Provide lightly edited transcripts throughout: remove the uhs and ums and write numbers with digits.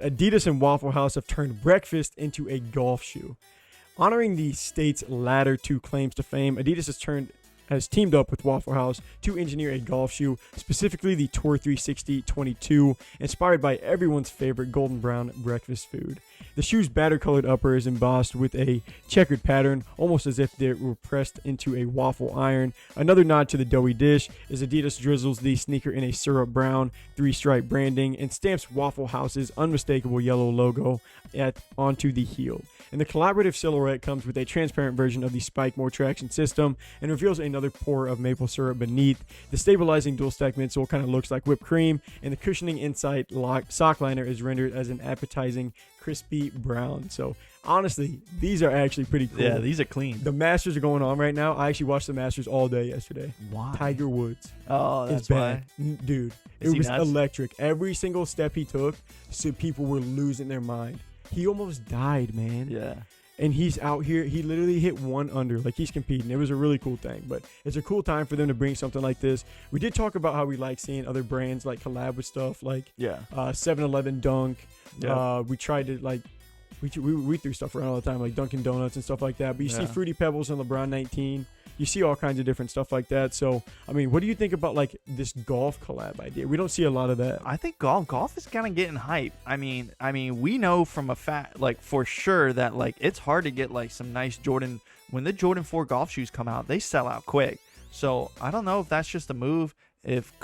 Adidas and Waffle House have turned breakfast into a golf shoe. Honoring the state's latter two claims to fame, Adidas has teamed up with Waffle House to engineer a golf shoe, specifically the Tour 360 22, inspired by everyone's favorite golden brown breakfast food. The shoe's batter-colored upper is embossed with a checkered pattern, almost as if they were pressed into a waffle iron. Another nod to the doughy dish is Adidas drizzles the sneaker in a syrup brown, three-stripe branding, and stamps Waffle House's unmistakable yellow logo onto the heel. And the collaborative silhouette comes with a transparent version of the Spike More traction system and reveals another pour of maple syrup beneath. The stabilizing dual-stack midsole kind of looks like whipped cream, and the cushioning inside sock liner is rendered as an appetizing crispy brown. So honestly, these are actually pretty cool. Yeah, these are clean. The Masters are going on right now. I actually watched the Masters all day yesterday. Why? Tiger Woods. Oh, that's bad. why. Dude, Is it he was nuts? electric. Every single step he took, so people were losing their mind. He almost died, man. Yeah. And he's out here. He literally hit 1 under. Like, he's competing. It was a really cool thing. But it's a cool time for them to bring something like this. We did talk about how we like seeing other brands like collab with stuff like 7-Eleven Dunk. Yeah. We tried to like we threw stuff around all the time like Dunkin' Donuts and stuff like that. But you see Fruity Pebbles and LeBron 19. You see all kinds of different stuff like that. So, I mean, what do you think about like this golf collab idea? We don't see a lot of that. I think golf is kind of getting hype. I mean, we know from a fact, like for sure, that like it's hard to get like some nice Jordan. When the Jordan 4 golf shoes come out, they sell out quick. So I don't know if that's just a move. If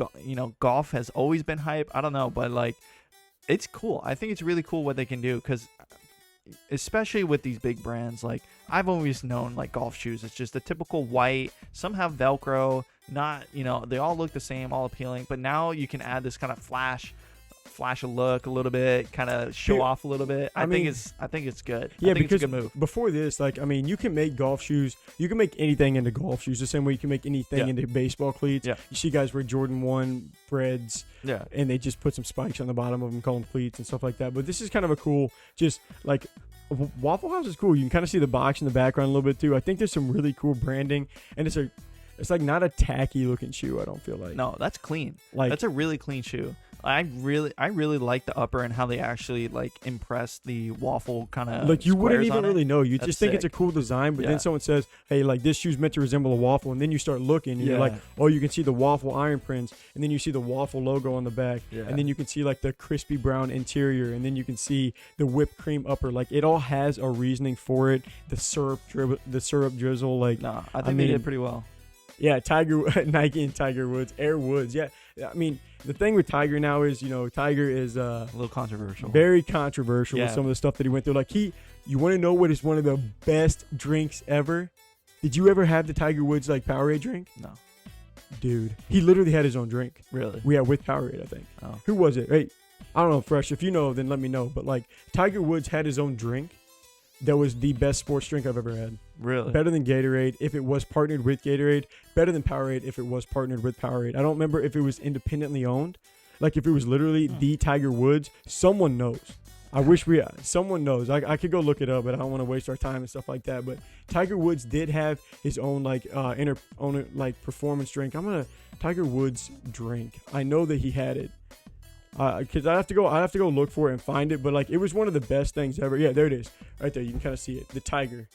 golf has always been hype, I don't know, but like it's cool. I think it's really cool what they can do because, especially with these big brands, like I've always known like golf shoes, it's just a typical white. Some have Velcro, not they all look the same, all appealing. But now you can add this kind of flash a look a little bit, kind of show off a little bit. I think it's good. Yeah, I think because it's a good move. Before this, like, I mean, you can make golf shoes. You can make anything into golf shoes the same way you can make anything into baseball cleats. Yeah. You see guys wear Jordan 1 Freds. Yeah. And they just put some spikes on the bottom of them, call them cleats and stuff like that. But this is kind of a cool, just like Waffle House is cool. You can kind of see the box in the background a little bit too. I think there's some really cool branding, and it's like not a tacky looking shoe. I don't feel like. No, that's clean. Like, that's a really clean shoe. I really like the upper and how they actually like impress the waffle kind of. Like you wouldn't even really know. You That's just think sick. it's a cool design, but then someone says, "Hey, like this shoe's meant to resemble a waffle," and then you start looking, and you're like, "Oh, you can see the waffle iron prints," and then you see the waffle logo on the back, and then you can see like the crispy brown interior, and then you can see the whipped cream upper. Like it all has a reasoning for it. The syrup drizzle. Like, no, I think they did pretty well. Yeah, Nike and Tiger Woods, Air Woods. Yeah, I mean, the thing with Tiger now is, Tiger is a little controversial. Very controversial with some of the stuff that he went through. Like you want to know what is one of the best drinks ever? Did you ever have the Tiger Woods like Powerade drink? No. Dude, he literally had his own drink. Really? Yeah, with Powerade, I think. Oh. Who was it? Hey, I don't know, Fresh. If you know, then let me know. But like Tiger Woods had his own drink that was the best sports drink I've ever had. Really? Better than Gatorade if it was partnered with Gatorade. Better than Powerade if it was partnered with Powerade. I don't remember if it was independently owned. Like if it was literally the Tiger Woods. Someone knows. I wish someone knows. I could go look it up, but I don't want to waste our time and stuff like that. But Tiger Woods did have his own performance drink. Tiger Woods drink. I know that he had it. Because I have to go look for it and find it, but like it was one of the best things ever. Yeah, there it is, right there. You can kind of see it. The Tiger.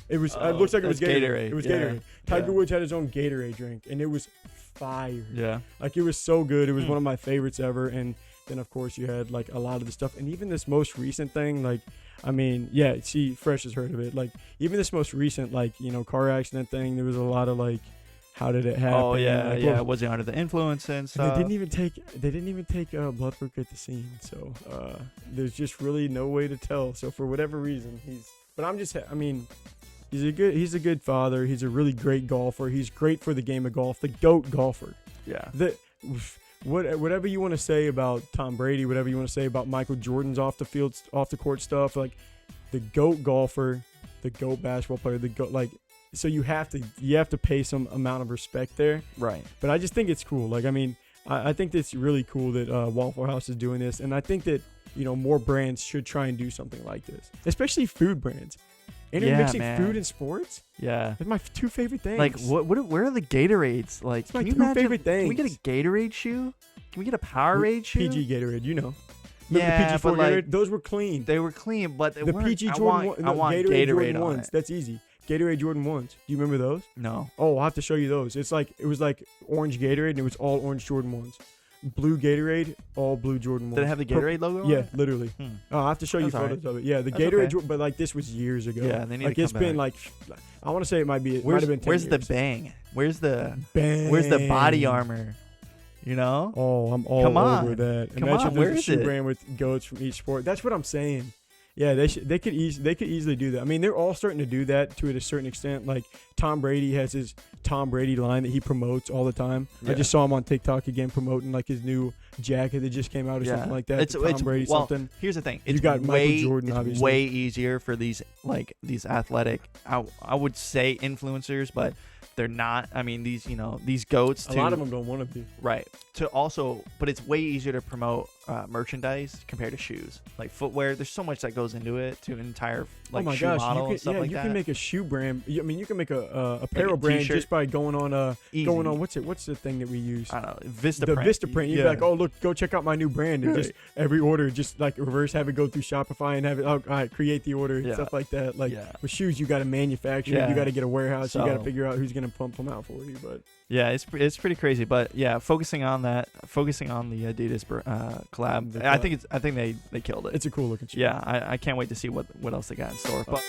It was. It looks like it was Gatorade. It was Gatorade. Tiger Woods had his own Gatorade drink, and it was fire. Yeah. Like it was so good. It was one of my favorites ever. And then of course you had like a lot of the stuff, and even this most recent thing. Like, I mean, yeah. See, Fresh has heard of it. Like even this most recent, car accident thing. There was a lot of like. How did it happen? Oh yeah, Was he under the influence and stuff? They didn't even take blood work at the scene, so there's just really no way to tell. So for whatever reason, he's a good father. He's a really great golfer. He's great for the game of golf. The GOAT golfer. Yeah. Whatever you want to say about Tom Brady, whatever you want to say about Michael Jordan's off the court stuff, like the GOAT golfer, the GOAT basketball player, the GOAT So you have to pay some amount of respect there. Right. But I just think it's cool. Like, I mean, I think it's really cool that Waffle House is doing this. And I think that, more brands should try and do something like this. Especially food brands. Intermixing food and sports? Yeah. They're my two favorite things. Like, where are the Gatorades? Like, it's my two favorite things. Can we get a Gatorade shoe? Can we get a Powerade shoe? PG Gatorade, Remember Yeah, the PG4 but, like, Gatorade? Those were clean. They were clean, but they The weren't. PG I Jordan want, one, I want Gatorade Jordan on 1s. it. That's easy. Gatorade Jordan 1s. Do you remember those? No. Oh, I'll have to show you those. It was like orange Gatorade, and it was all orange Jordan 1s. Blue Gatorade, all blue Jordan 1s. Did it have the Gatorade logo on Yeah, it? literally. I'll have to show you That's photos of it. Yeah, the That's Gatorade, okay. but like this was years ago. Yeah, they need like to it's come been back. like, I want to say it might have been 10 Where's the years. bang? Where's the Bang. body armor? You know? Oh, I'm all Come over on. that. Come Imagine on, there's where a is shoe it? brand with goats from each sport. That's what I'm saying. Yeah, they could easily do that. I mean, they're all starting to do that to a certain extent. Like Tom Brady has his Tom Brady line that he promotes all the time. Yeah. I just saw him on TikTok again promoting like his new jacket that just came out or something like that. It's Tom Brady well, something. Here's the thing. You It's got Michael way, Jordan, it's obviously. way easier for these athletic. I would say influencers, but they're not. I mean, these goats. A lot of them don't want to be. Right. To also, but it's way easier to promote merchandise compared to shoes. Like footwear, there's so much that goes into it to an entire Oh my shoe gosh, model and stuff like you that. can make a shoe brand. I mean, you can make a apparel brand t-shirt. just by going on Easy. what's the thing that we use? I don't know, Vista The print. Vista print. You'd be like, oh look, go check out my new brand, and Right. just every order, just like reverse, have it go through Shopify and have it. Oh, all right, create the order, Yeah. stuff like that. Like Yeah. with shoes, you got to manufacture. Yeah. You got to get a warehouse. you got to So- figure out who's gonna pump them out for you. But Yeah, it's pretty crazy, but yeah, focusing on the Adidas collab, The I collab. think they killed it. it's a cool looking shoe. Yeah, I can't wait to see what else they got in store. But